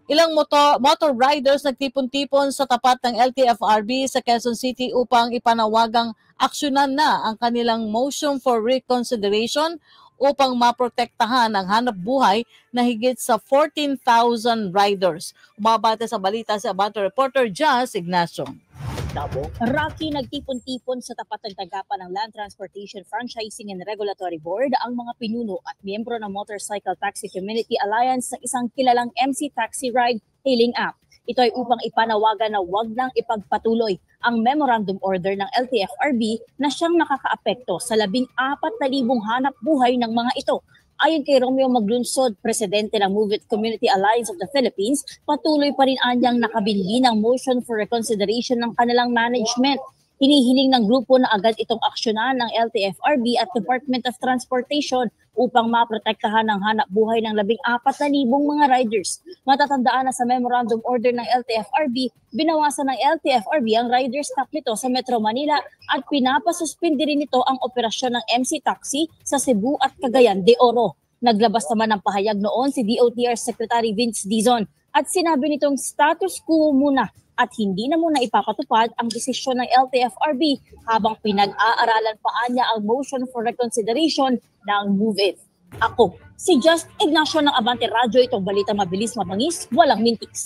Ilang motor riders nagtipon-tipon sa tapat ng LTFRB sa Quezon City upang ipanawagang aksyonan na ang kanilang motion for reconsideration upang maprotektahan ang hanap buhay na higit sa 14,000 riders. Umabate sa balita si Abante reporter Jazz Ignacio. Rocky, nagtipon-tipon sa tapat ng tanggapan ng Land Transportation Franchising and Regulatory Board ang mga pinuno at miyembro ng Motorcycle Taxi Community Alliance sa isang kilalang MC Taxi Ride hailing app. Ito ay upang ipanawagan na huwag nang ipagpatuloy ang memorandum order ng LTFRB na siyang nakakaapekto sa 14,000 hanap buhay ng mga ito. Ayon kay Romeo Maglunsod, presidente ng Move It Community Alliance of the Philippines, patuloy pa rin anyang nakabinhi ng motion for reconsideration ng kanilang management. Hinihiling ng grupo na agad itong aksyonan ng LTFRB at Department of Transportation upang maprotektahan ang hanap buhay ng 14,000 mga riders. Matatandaan na sa memorandum order ng LTFRB, binawasan ng LTFRB ang rider stock nito sa Metro Manila at pinapasuspindi rin nito ang operasyon ng MC Taxi sa Cebu at Cagayan de Oro. Naglabas naman ng pahayag noon si DOTR Secretary Vince Dizon at sinabi nitong status quo muna at hindi na muna ipapatupad ang desisyon ng LTFRB habang pinag-aaralan pa niya ang motion for reconsideration ng Move It. Ako, si Just Ignacio ng Abante Radio, itong balita mabilis, mabangis, walang mintis.